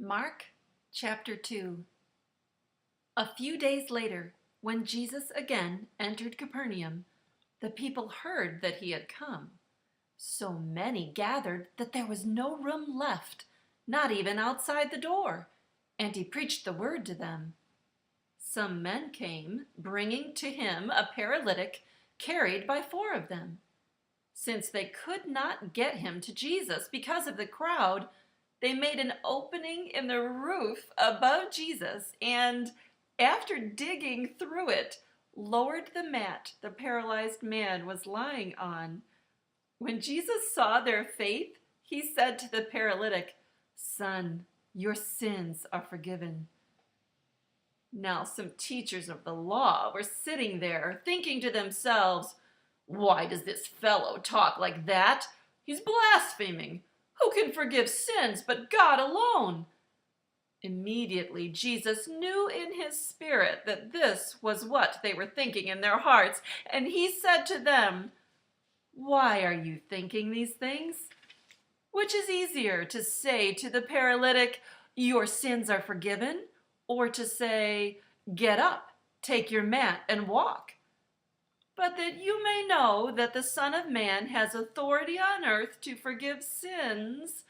Mark chapter 2. A few days later, when Jesus again entered Capernaum, the people heard that he had come. So many gathered that there was no room left, not even outside the door, and he preached the word to them. Some men came, bringing to him a paralytic carried by 4 of them. Since they could not get him to Jesus because of the crowd, they made an opening in the roof above Jesus and, after digging through it, lowered the mat the paralyzed man was lying on. When Jesus saw their faith, he said to the paralytic, "Son, your sins are forgiven." Now some teachers of the law were sitting there, thinking to themselves, "Why does this fellow talk like that? He's blaspheming. Who can forgive sins but God alone?" Immediately Jesus knew in his spirit that this was what they were thinking in their hearts, and he said to them, "Why are you thinking these things? Which is easier, to say to the paralytic, 'Your sins are forgiven,' or to say, 'Get up, take your mat and walk'? But that you may know that the Son of Man has authority on earth to forgive sins,"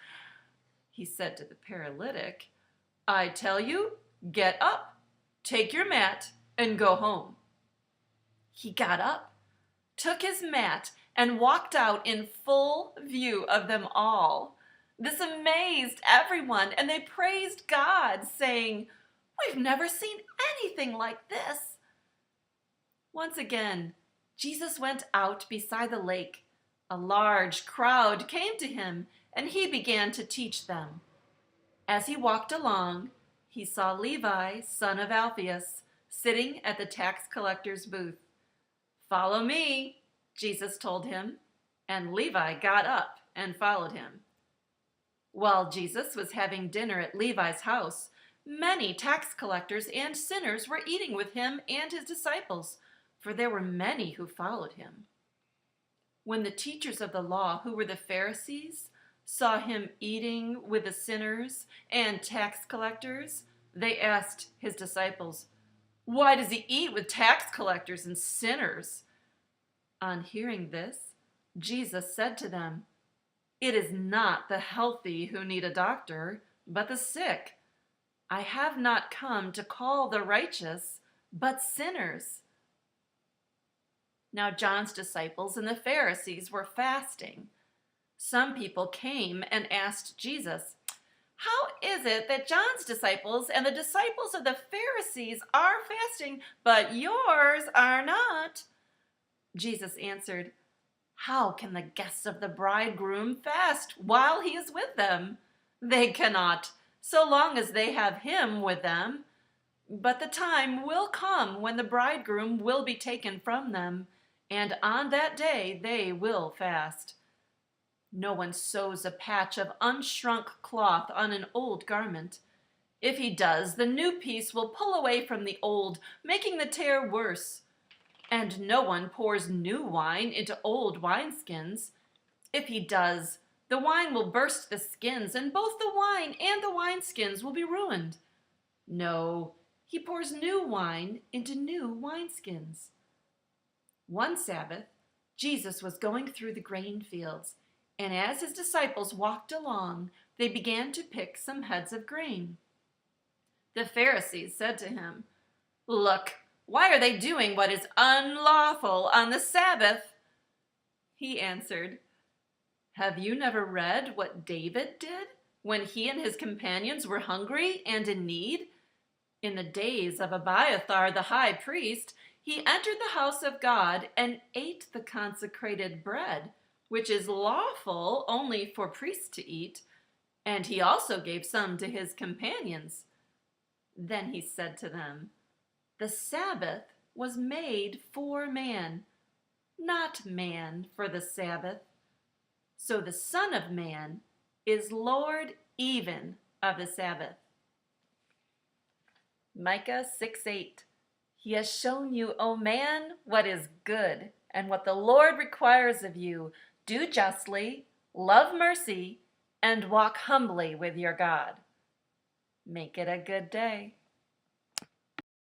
he said to the paralytic, "I tell you, get up, take your mat, and go home." He got up, took his mat, and walked out in full view of them all. This amazed everyone, and they praised God, saying, "We've never seen anything like this." Once again, Jesus went out beside the lake. A large crowd came to him, and he began to teach them. As he walked along, he saw Levi, son of Alphaeus, sitting at the tax collector's booth. "Follow me," Jesus told him, and Levi got up and followed him. While Jesus was having dinner at Levi's house, many tax collectors and sinners were eating with him and his disciples, for there were many who followed him. When the teachers of the law, who were the Pharisees, saw him eating with the sinners and tax collectors, they asked his disciples, "Why does he eat with tax collectors and sinners?" On hearing this, Jesus said to them, "It is not the healthy who need a doctor, but the sick. I have not come to call the righteous, but sinners." Now John's disciples and the Pharisees were fasting. Some people came and asked Jesus, "How is it that John's disciples and the disciples of the Pharisees are fasting, but yours are not?" Jesus answered, "How can the guests of the bridegroom fast while he is with them? They cannot, so long as they have him with them. But the time will come when the bridegroom will be taken from them, and on that day they will fast. No one sews a patch of unshrunk cloth on an old garment. If he does, the new piece will pull away from the old, making the tear worse. And no one pours new wine into old wineskins. If he does, the wine will burst the skins, and both the wine and the wineskins will be ruined. No, he pours new wine into new wineskins." One Sabbath, Jesus was going through the grain fields, and as his disciples walked along, they began to pick some heads of grain. The Pharisees said to him, "Look, why are they doing what is unlawful on the Sabbath?" He answered, "Have you never read what David did when he and his companions were hungry and in need? In the days of Abiathar the high priest, he entered the house of God and ate the consecrated bread, which is lawful only for priests to eat, and he also gave some to his companions." Then he said to them, "The Sabbath was made for man, not man for the Sabbath. So the Son of Man is Lord even of the Sabbath." Micah 6:8. "He has shown you, O man, what is good, and what the Lord requires of you. Do justly, love mercy, and walk humbly with your God." Make it a good day.